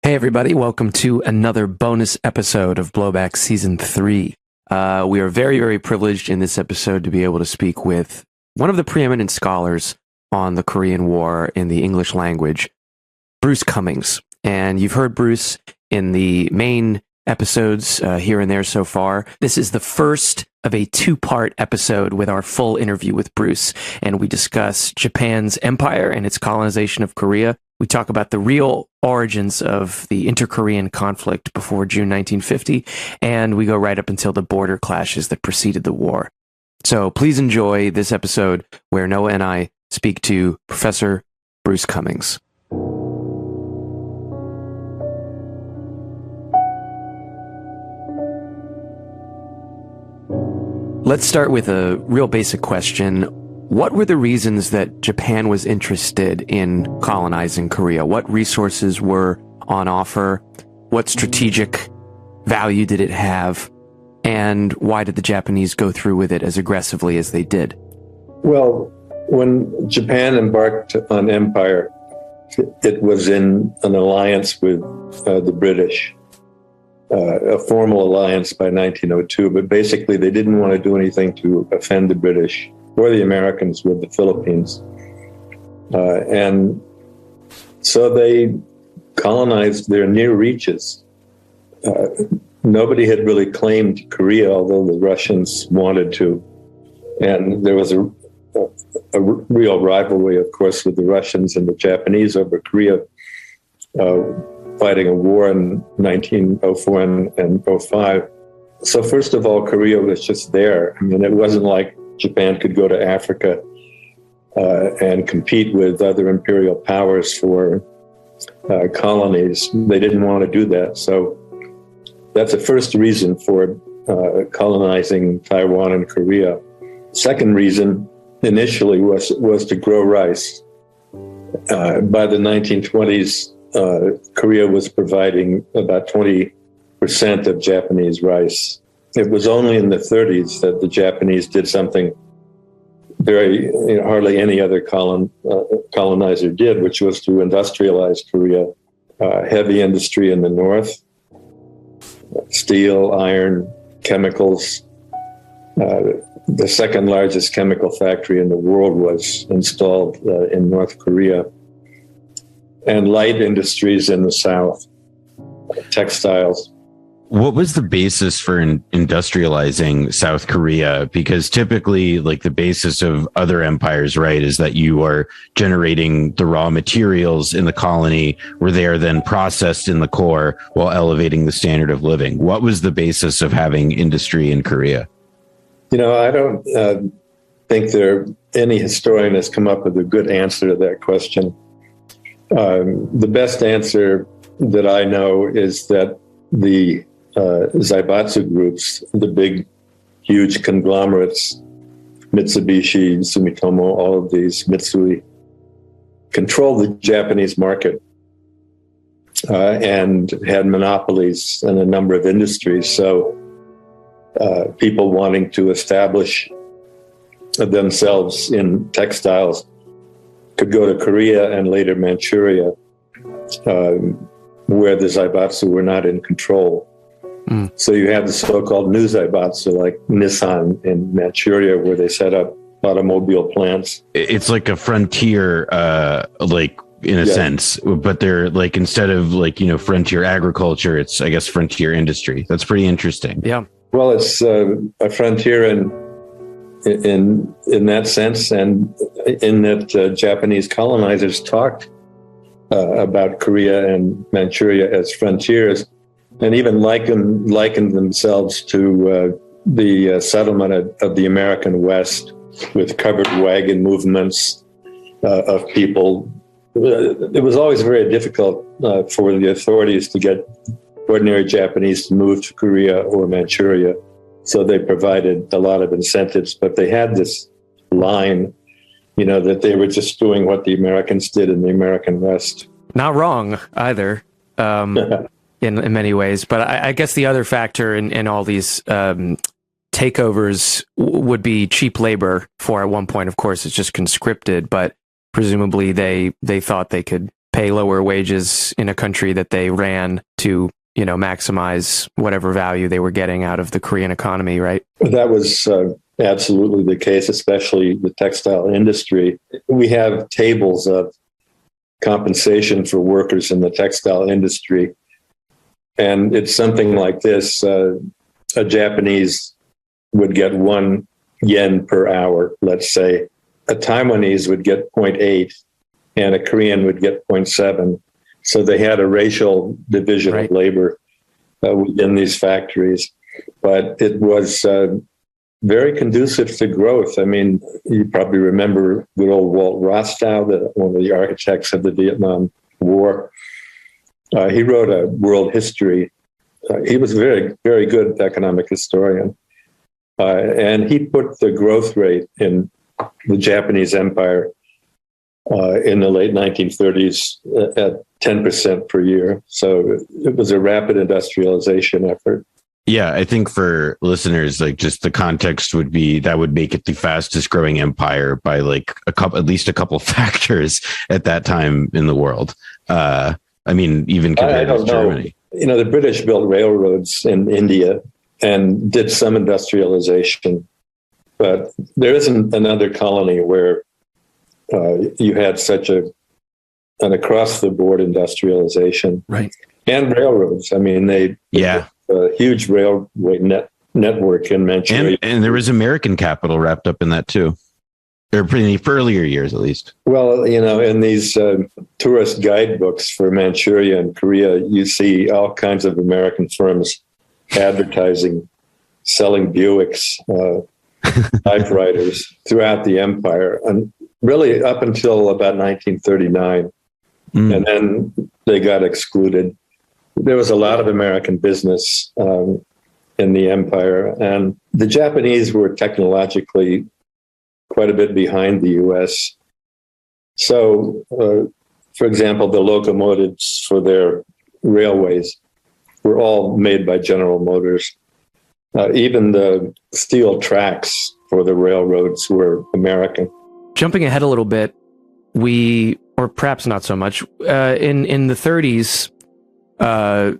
Hey everybody, welcome to another bonus episode of Blowback Season 3. We are very, very privileged in this episode to be able to speak with one of the preeminent scholars on the Korean War in the English language, Bruce Cumings. And you've heard Bruce in the main episodes here and there so far. This is the first of a two-part episode with our full interview with Bruce, and we discuss Japan's empire and its colonization of Korea. We talk about the real origins of the inter-Korean conflict before June 1950, and we go right up until the border clashes that preceded the war. So please enjoy this episode where Noah and I speak to Professor Bruce Cumings. Let's start with a real basic question. What were the reasons that Japan was interested in colonizing Korea? What resources were on offer? What strategic value did it have? And why did the Japanese go through with it as aggressively as they did? Well, when Japan embarked on empire, it was in an alliance with the British, a formal alliance by 1902. But basically, they didn't want to do anything to offend the British or the Americans with the Philippines. And so they colonized their near reaches. Nobody had really claimed Korea, although the Russians wanted to. And there was a real rivalry, of course, with the Russians and the Japanese over Korea, fighting a war in 1904 and 05. So first of all, Korea was just there. I mean, it wasn't like Japan could go to Africa and compete with other imperial powers for colonies. They didn't want to do that. So that's the first reason for colonizing Taiwan and Korea. Second reason initially was to grow rice. By the 1920s, Korea was providing about 20% of Japanese rice. It was only in the 30s that the Japanese did something hardly any other colonizer did, which was to industrialize Korea. Heavy industry in the north, steel, iron, chemicals. The second largest chemical factory in the world was installed in North Korea. And light industries in the south, textiles. What was the basis for industrializing South Korea? Because typically, like, the basis of other empires, right, is that you are generating the raw materials in the colony where they are then processed in the core while elevating the standard of living. What was the basis of having industry in Korea? You know, I don't think any historian has come up with a good answer to that question. The best answer that I know is that the Zaibatsu groups, the big, huge conglomerates, Mitsubishi, Sumitomo, all of these, Mitsui, controlled the Japanese market and had monopolies in a number of industries. So people wanting to establish themselves in textiles could go to Korea and later Manchuria, where the Zaibatsu were not in control. So you have the so-called new Zaibatsu, like Nissan in Manchuria, where they set up automobile plants. It's like a frontier, in a sense, but they're like, instead of frontier agriculture, it's, I guess, frontier industry. That's pretty interesting. Yeah. Well, it's a frontier in that sense, and in that Japanese colonizers talked about Korea and Manchuria as frontiers, and even likened themselves to the settlement of the American West, with covered wagon movements of people. It was always very difficult for the authorities to get ordinary Japanese to move to Korea or Manchuria. So they provided a lot of incentives, but they had this line, that they were just doing what the Americans did in the American West. Not wrong either, in many ways. But I guess the other factor in all these takeovers would be cheap labor. For at one point, of course, it's just conscripted, but presumably they thought they could pay lower wages in a country that they ran to, maximize whatever value they were getting out of the Korean economy, right? That was absolutely the case, especially the textile industry. We have tables of compensation for workers in the textile industry. And it's something like this. A Japanese would get 1 yen per hour, let's say. A Taiwanese would get 0.8 and a Korean would get 0.7. So they had a racial division of labor within these factories. But it was very conducive to growth. I mean, you probably remember good old Walt Rostow, one of the architects of the Vietnam War. He wrote a world history. He was a very, very good economic historian. And he put the growth rate in the Japanese Empire in the late 1930s at 10% per year. So it was a rapid industrialization effort. Yeah, I think for listeners, like just the context would be that would make it the fastest growing empire by like at least a couple factors at that time in the world. I mean, even compared to Germany. The British built railroads in India and did some industrialization, but there isn't another colony where you had such an across-the-board industrialization. Right. And railroads. I mean, they a huge railway network in Manchuria. And there was American capital wrapped up in that too. Or pretty earlier years, at least. Well, in these tourist guidebooks for Manchuria and Korea, you see all kinds of American firms advertising, selling Buicks, typewriters throughout the empire, and really up until about 1939. And then they got excluded. There was a lot of American business in the empire, and the Japanese were technologically quite a bit behind the U.S. So, for example, the locomotives for their railways were all made by General Motors. Even the steel tracks for the railroads were American. Jumping ahead a little bit, or perhaps not so much, in the 30s,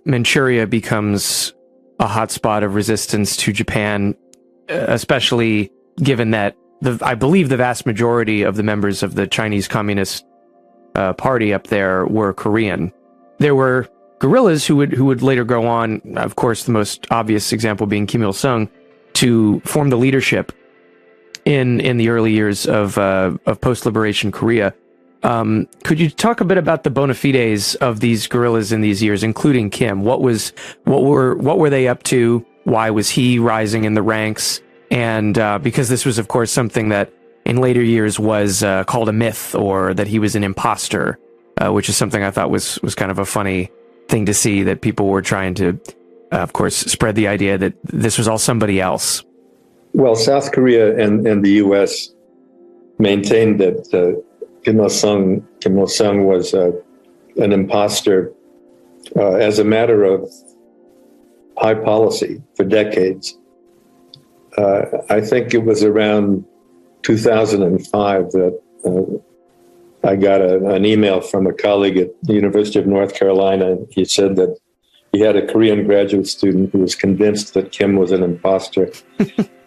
Manchuria becomes a hotspot of resistance to Japan, especially given that I believe the vast majority of the members of the Chinese Communist Party up there were Korean. There were guerrillas who would later go on, of course, the most obvious example being Kim Il-sung, to form the leadership in the early years of post-liberation Korea. Could you talk a bit about the bona fides of these guerrillas in these years, including Kim? What were they up to? Why was he rising in the ranks? And because this was, of course, something that in later years was called a myth, or that he was an imposter, which is something I thought was kind of a funny thing to see, that people were trying to, of course, spread the idea that this was all somebody else. Well, South Korea and the U.S. maintained that Kim Il-sung was an imposter as a matter of high policy for decades. I think it was around 2005 that I got an email from a colleague at the University of North Carolina, and he said that he had a Korean graduate student who was convinced that Kim was an imposter.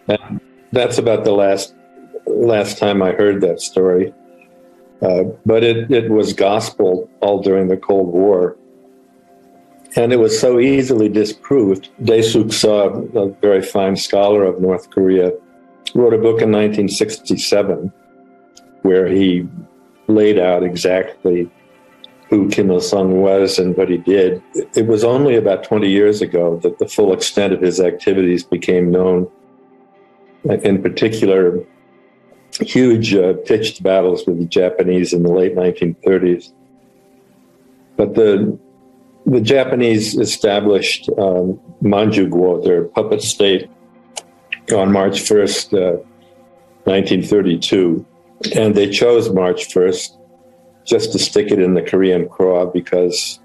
And that's about the last time I heard that story. But it was gospel all during the Cold War. And it was so easily disproved. Dae Suk-saw, a very fine scholar of North Korea, wrote a book in 1967 where he laid out exactly who Kim Il-sung was and what he did. It was only about 20 years ago that the full extent of his activities became known. In particular, huge pitched battles with the Japanese in the late 1930s. But the Japanese established Manchukuo, their puppet state, on March 1st, 1932. And they chose March 1st just to stick it in the Korean craw because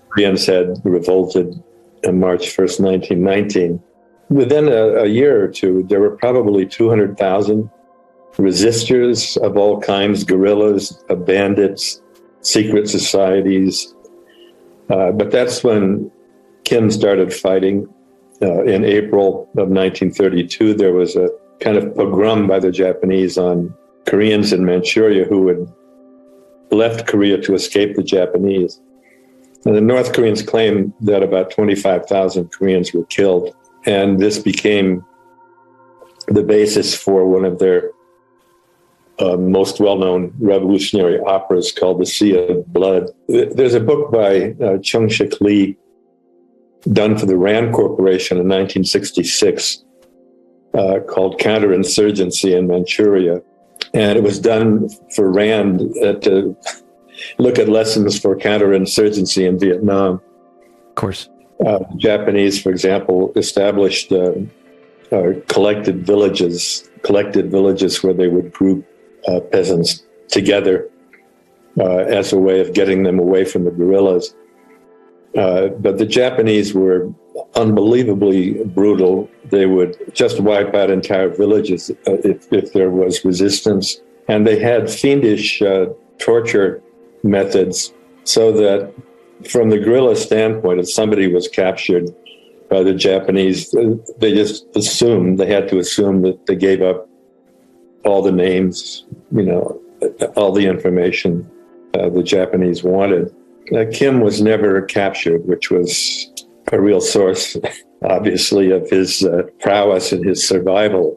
Koreans had revolted on March 1st, 1919. Within a year or two, there were probably 200,000 resistors of all kinds, guerrillas, bandits, secret societies. But that's when Kim started fighting. In April of 1932, there was a kind of pogrom by the Japanese on Koreans in Manchuria who had left Korea to escape the Japanese. And the North Koreans claimed that about 25,000 Koreans were killed. And this became the basis for one of their most well-known revolutionary operas called The Sea of Blood. There's a book by Chung-Shik Lee done for the Rand Corporation in 1966 called Counterinsurgency in Manchuria. And it was done for Rand to look at lessons for counterinsurgency in Vietnam. Of course. The Japanese, for example, established collected villages where they would group peasants together as a way of getting them away from the guerrillas. But the Japanese were unbelievably brutal. They would just wipe out entire villages if there was resistance. And they had fiendish torture methods so that from the guerrilla standpoint, if somebody was captured by the Japanese, they just assumed, they had to assume that they gave up all the names, all the information the Japanese wanted. Kim was never captured, which was a real source, obviously, of his prowess and his survival.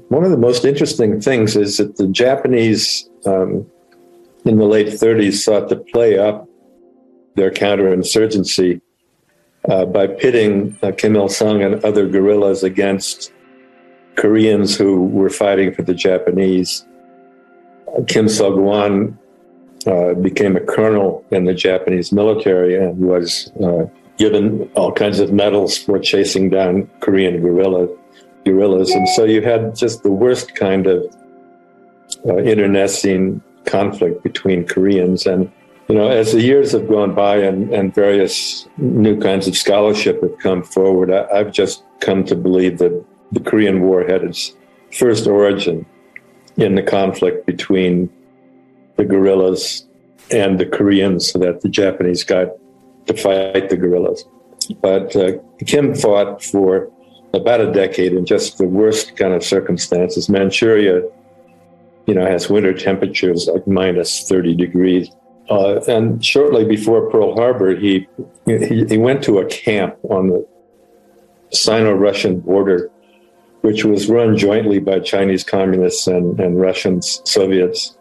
One of the most interesting things is that the Japanese in the late 30s sought to play up their counterinsurgency by pitting Kim Il-sung and other guerrillas against Koreans who were fighting for the Japanese. Kim Il-sung became a colonel in the Japanese military and was given all kinds of medals for chasing down Korean guerrillas. And so you had just the worst kind of internecine conflict between Koreans. And, as the years have gone by and various new kinds of scholarship have come forward, I've just come to believe that the Korean War had its first origin in the conflict between the guerrillas and the Koreans, so that the Japanese got to fight the guerrillas. But Kim fought for about a decade in just the worst kind of circumstances. Manchuria, has winter temperatures like minus 30 degrees. And shortly before Pearl Harbor, he went to a camp on the Sino-Russian border, which was run jointly by Chinese communists and Russian Soviets.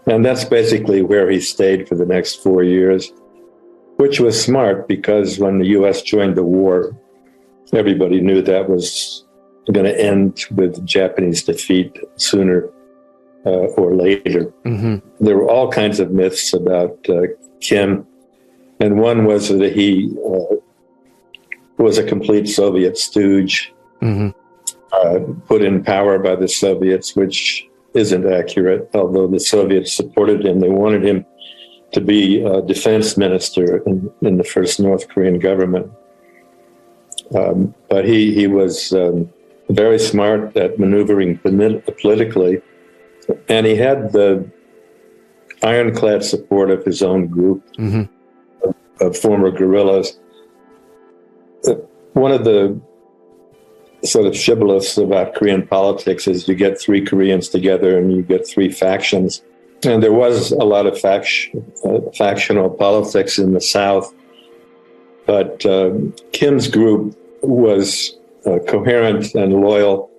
And that's basically where he stayed for the next 4 years, which was smart because when the U.S. joined the war, everybody knew that was going to end with Japanese defeat sooner or later. Mm-hmm. There were all kinds of myths about Kim, and one was that he was a complete Soviet stooge, put in power by the Soviets, which isn't accurate, although the Soviets supported him. They wanted him to be a defense minister in the first North Korean government. But he was very smart at maneuvering politically, and he had the ironclad support of his own group of former guerrillas. One of the sort of shibboleths about Korean politics is you get three Koreans together and you get three factions. And there was a lot of factional politics in the South, but Kim's group was coherent and loyal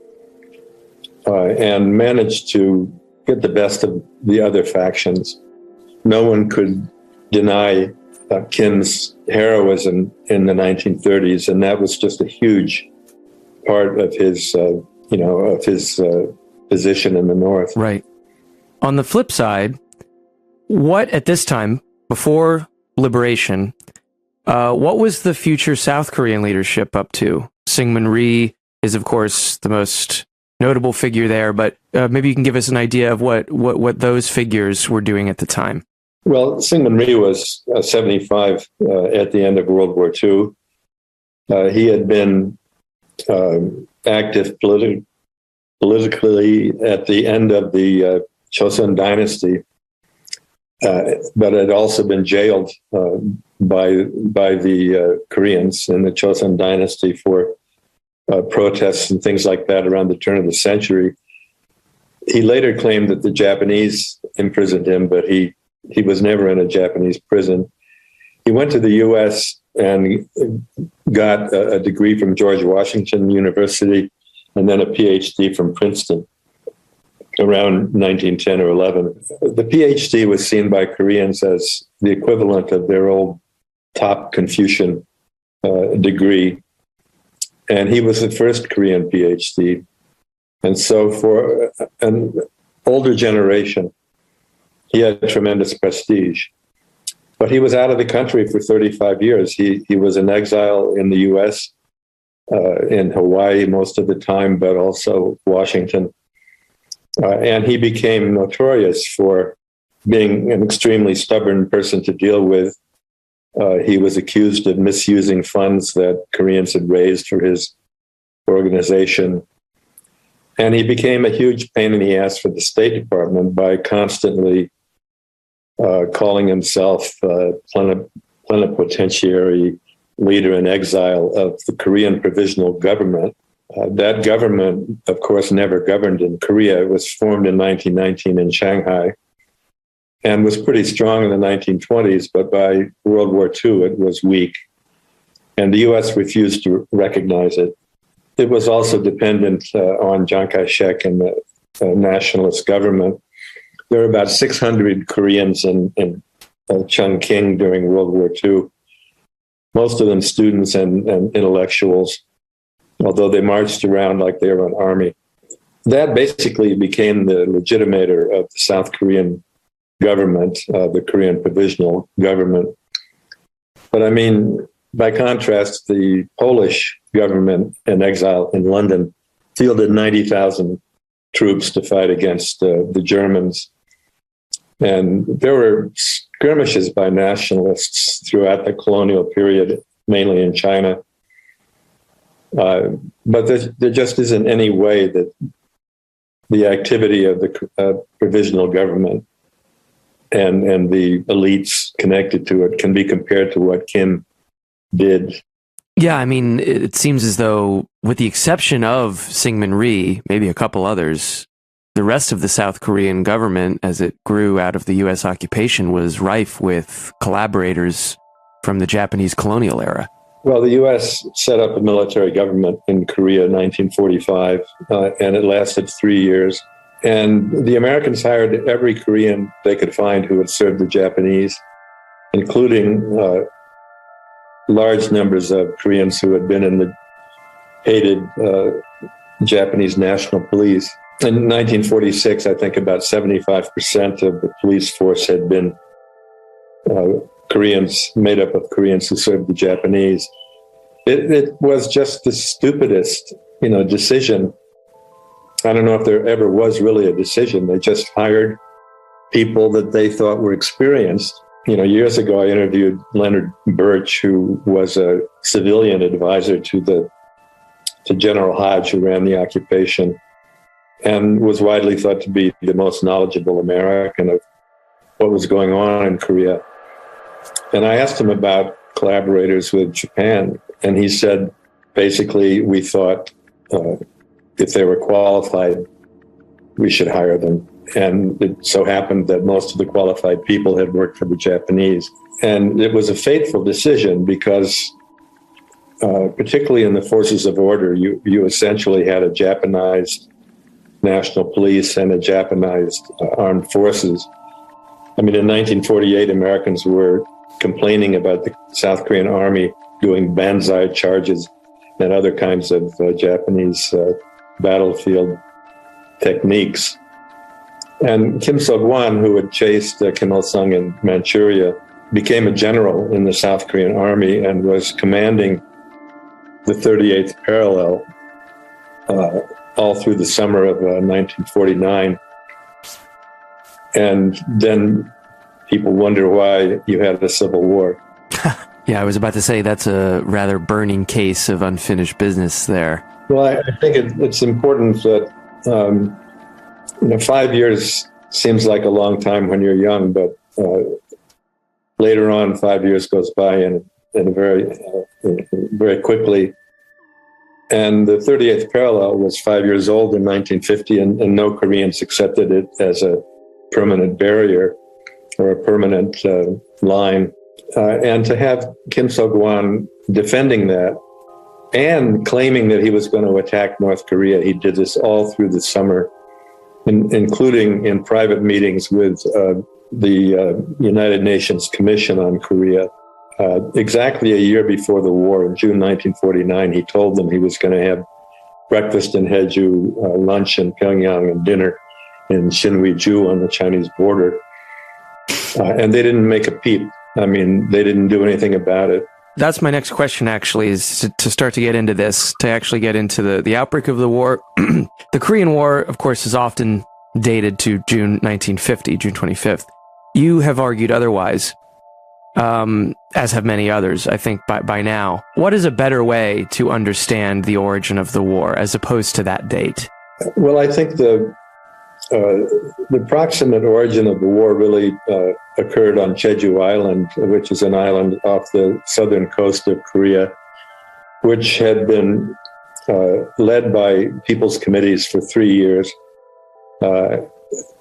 and managed to get the best of the other factions. No one could deny Kim's heroism in the 1930s, and that was just a huge part of his, position in the North. Right. On the flip side, what at this time, before liberation, what was the future South Korean leadership up to? Syngman Rhee is, of course, the most notable figure there, but maybe you can give us an idea of what those figures were doing at the time. Well, Syngman Rhee was 75 at the end of World War II. He had been active politically at the end of the Chosun dynasty. but had also been jailed by the Koreans in the Chosun dynasty for protests and things like that around the turn of the century. He later claimed that the Japanese imprisoned him, but he was never in a Japanese prison. He went to the U.S. and got a degree from George Washington University and then a PhD from Princeton around 1910 or 11. The PhD was seen by Koreans as the equivalent of their old top Confucian degree. And he was the first Korean PhD. And so for an older generation, he had tremendous prestige. But he was out of the country for 35 years. He was in exile in the U.S., in Hawaii most of the time, but also Washington. And he became notorious for being an extremely stubborn person to deal with. He was accused of misusing funds that Koreans had raised for his organization. And he became a huge pain in the ass for the State Department by constantly calling himself plenipotentiary leader in exile of the Korean Provisional Government. That government, of course, never governed in Korea. It was formed in 1919 in Shanghai and was pretty strong in the 1920s, but by World War II, it was weak. And the U.S. refused to recognize it. It was also dependent on Chiang Kai-shek and the nationalist government. There were about 600 Koreans in Chungking during World War II, most of them students and intellectuals, although they marched around like they were an army. That basically became the legitimator of the South Korean government, the Korean Provisional Government. But I mean, by contrast, the Polish government in exile in London fielded 90,000 troops to fight against the Germans. And there were skirmishes by nationalists throughout the colonial period, mainly in China. But there just isn't any way that the activity of the provisional government and the elites connected to it can be compared to what Kim did. Yeah, I mean, it seems as though, with the exception of Syngman Rhee, maybe a couple others, the rest of the South Korean government, as it grew out of the U.S. occupation, was rife with collaborators from the Japanese colonial era. Well, the U.S. set up a military government in Korea in 1945, and it lasted 3 years. And the Americans hired every Korean they could find who had served the Japanese, including large numbers of Koreans who had been in the hated Japanese National Police. In 1946, I think about 75% of the police force had been Koreans, made up of Koreans who served the Japanese. It was just the stupidest, decision. I don't know if there ever was really a decision. They just hired people that they thought were experienced. Years ago, I interviewed Leonard Birch, who was a civilian advisor to General Hodge, who ran the occupation, and was widely thought to be the most knowledgeable American of what was going on in Korea. And I asked him about collaborators with Japan, and he said, basically, we thought if they were qualified, we should hire them. And it so happened that most of the qualified people had worked for the Japanese. And it was a fateful decision because, particularly in the forces of order, you essentially had a Japanized national police and a Japanized armed forces. I mean, in 1948, Americans were complaining about the South Korean army doing banzai charges and other kinds of Japanese battlefield techniques. And Kim Seok-wan, who had chased Kim Il-sung in Manchuria, became a general in the South Korean army and was commanding the 38th parallel all through the summer of 1949. And then people wonder why you had a civil war. Yeah, I was about to say that's a rather burning case of unfinished business there. Well, I think it's important that 5 years seems like a long time when you're young, but later on, 5 years goes by and very quickly. And the 38th parallel was 5 years old in 1950, and no Koreans accepted it as a permanent barrier or a permanent line. And to have Kim So-kwon defending that and claiming that he was going to attack North Korea, he did this all through the summer, including in private meetings with the United Nations Commission on Korea. Exactly a year before the war, in June 1949, he told them he was going to have breakfast in Haeju, lunch in Pyongyang, and dinner in Sinui-ju on the Chinese border. And they didn't make a peep. I mean, they didn't do anything about it. That's my next question, actually, is to start to get into this, to actually get into the outbreak of the war. The Korean War, of course, is often dated to June 1950, June 25th. You have argued otherwise, as have many others, I think, by now. What is a better way to understand the origin of the war as opposed to that date? Well, I think the proximate origin of the war really occurred on Jeju Island, which is an island off the southern coast of Korea, which had been led by People's Committees for 3 years.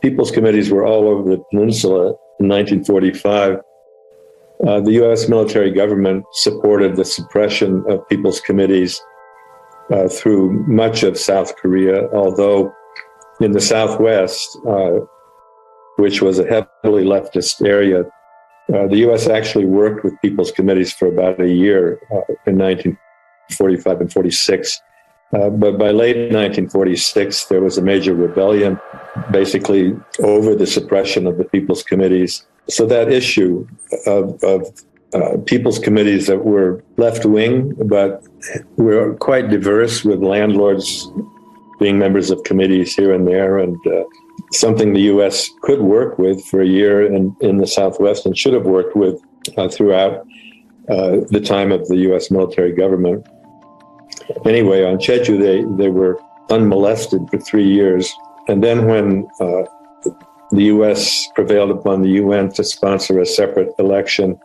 People's Committees were all over the peninsula in 1945. The U.S. military government supported the suppression of People's Committees through much of South Korea, although in the Southwest, which was a heavily leftist area, the U.S. actually worked with People's Committees for about a year in 1945 and 46. But by late 1946, there was a major rebellion, basically over the suppression of the People's Committees. So that issue of People's Committees that were left-wing, but were quite diverse, with landlords being members of committees here and there, and something the U.S. could work with for a year in the Southwest, and should have worked with throughout the time of the U.S. military government. Anyway, on Jeju, they were unmolested for 3 years. And then when the U.S. prevailed upon the UN to sponsor a separate election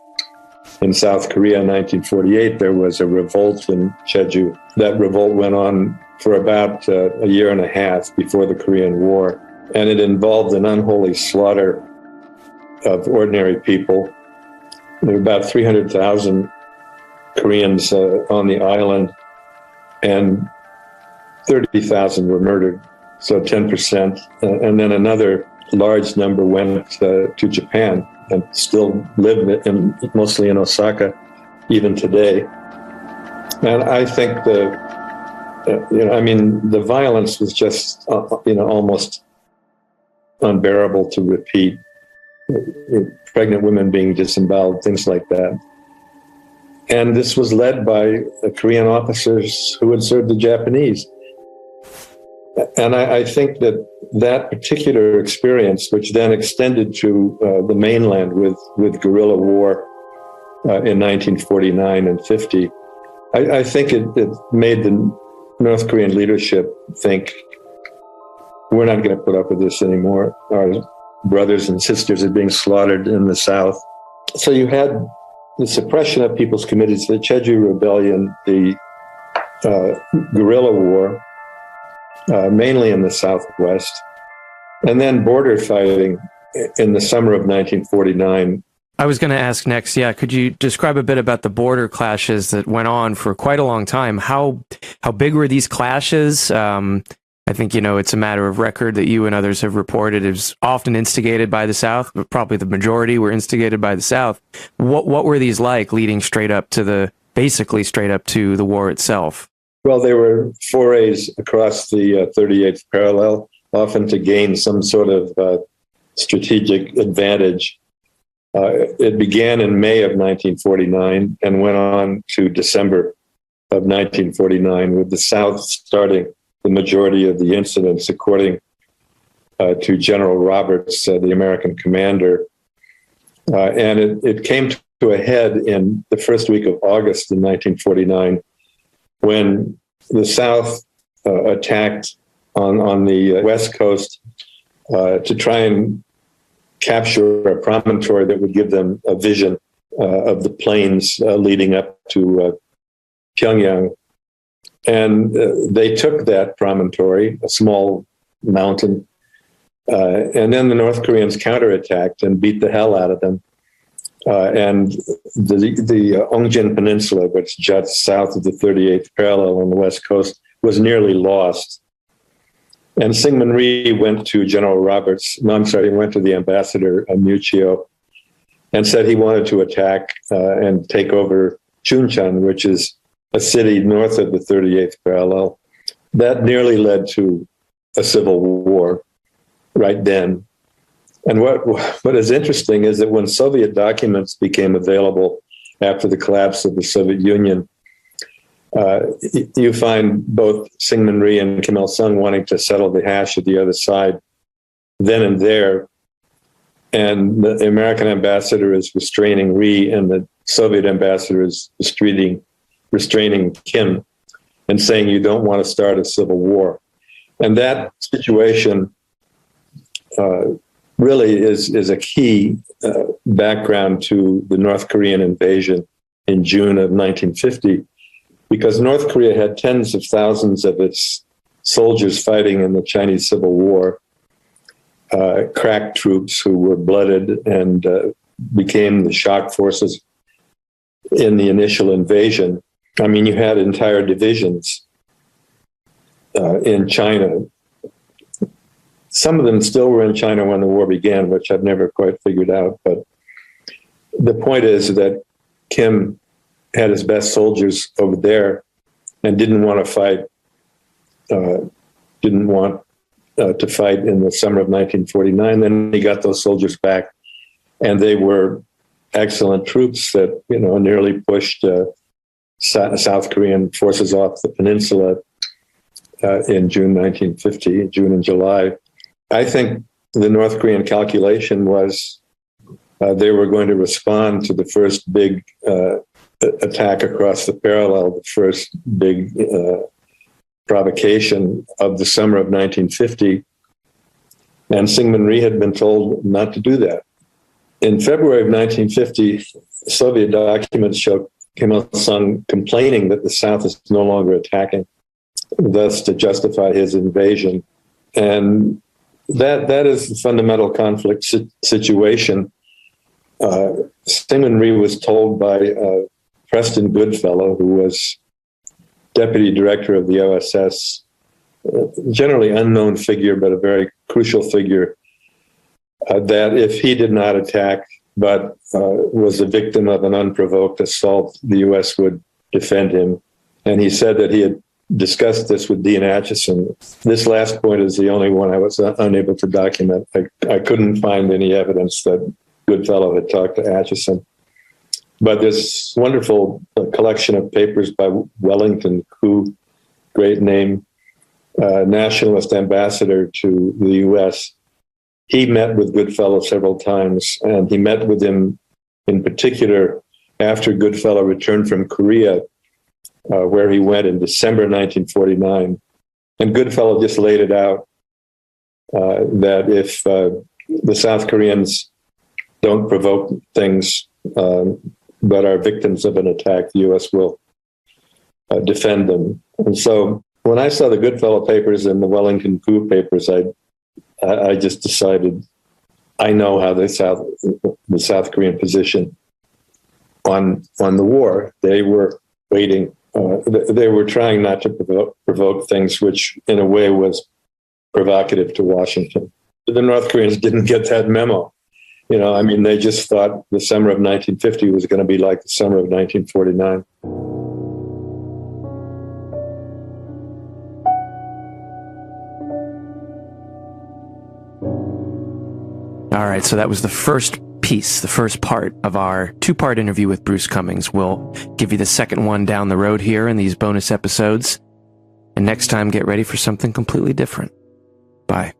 in South Korea in 1948, there was a revolt in Jeju. That revolt went on for about a year and a half before the Korean War. And it involved an unholy slaughter of ordinary people. There were about 300,000 Koreans on the island, and 30,000 were murdered, so 10%. And then another large number went to Japan and still live mostly in Osaka, even today. And I think the violence was just, almost unbearable to repeat. Pregnant women being disemboweled, things like that. And this was led by Korean officers who had served the Japanese. And I think that particular experience, which then extended to the mainland with guerrilla war in 1949 and 50, I think it made the North Korean leadership think, we're not going to put up with this anymore. Our brothers and sisters are being slaughtered in the South. So you had the suppression of People's Committees, the Jeju Rebellion, the guerrilla war, mainly in the Southwest, and then border fighting in the summer of 1949. I was going to ask next, could you describe a bit about the border clashes that went on for quite a long time? How big were these clashes? I think, it's a matter of record that you and others have reported. It was often instigated by the South, but probably the majority were instigated by the South. What were these like leading basically straight up to the war itself? Well, they were forays across the 38th parallel, often to gain some sort of strategic advantage. It began in May of 1949 and went on to December of 1949, with the South starting the majority of the incidents, according to General Roberts, the American commander. And it came to a head in the first week of August in 1949, when the South attacked on the West Coast to try and capture a promontory that would give them a vision of the plains leading up to Pyongyang. And they took that promontory, a small mountain, and then the North Koreans counterattacked and beat the hell out of them. And the Ongjin Peninsula, which juts south of the 38th parallel on the west coast, was nearly lost. And Syngman Rhee went to he went to the ambassador, Muccio, and said he wanted to attack and take over Chuncheon, which is a city north of the 38th parallel. That nearly led to a civil war right then. And what is interesting is that when Soviet documents became available after the collapse of the Soviet Union, you find both Syngman Rhee and Kim Il-sung wanting to settle the hash at the other side then and there. And the American ambassador is restraining Rhee, and the Soviet ambassador is restraining Kim and saying, you don't want to start a civil war. And that situation really is a key background to the North Korean invasion in June of 1950, because North Korea had tens of thousands of its soldiers fighting in the Chinese Civil War, crack troops who were blooded and became the shock forces in the initial invasion. I mean, you had entire divisions in China. Some of them still were in China when the war began, which I've never quite figured out. But the point is that Kim had his best soldiers over there and didn't want to fight in the summer of 1949. Then he got those soldiers back, and they were excellent troops that, nearly pushed South Korean forces off the peninsula in June 1950, June and July. I think the North Korean calculation was they were going to respond to the first big attack across the parallel, the first big provocation of the summer of 1950. And Syngman Rhee had been told not to do that. In February of 1950, Soviet documents show Kim Il-sung complaining that the South is no longer attacking, thus to justify his invasion. And that is the fundamental conflict situation. Syngman Rhee was told by Preston Goodfellow, who was deputy director of the OSS, generally unknown figure, but a very crucial figure, that if he did not attack, but was a victim of an unprovoked assault, the U.S. would defend him. And he said that he had discussed this with Dean Acheson. This last point is the only one I was unable to document. I couldn't find any evidence that Goodfellow had talked to Acheson. But this wonderful collection of papers by Wellington Koo, great name, nationalist ambassador to the U.S., he met with Goodfellow several times, and he met with him in particular after Goodfellow returned from Korea, where he went in December 1949. And Goodfellow just laid it out that if the South Koreans don't provoke things but are victims of an attack, the U.S. will defend them. And so when I saw the Goodfellow papers and the Wellington Koo papers, I just decided I know how the South Korean position on the war. They were waiting. They were trying not to provoke things, which in a way was provocative to Washington. The North Koreans didn't get that memo. They just thought the summer of 1950 was going to be like the summer of 1949. All right, so that was the first piece, the first part of our two-part interview with Bruce Cumings. We'll give you the second one down the road here in these bonus episodes. And next time, get ready for something completely different. Bye.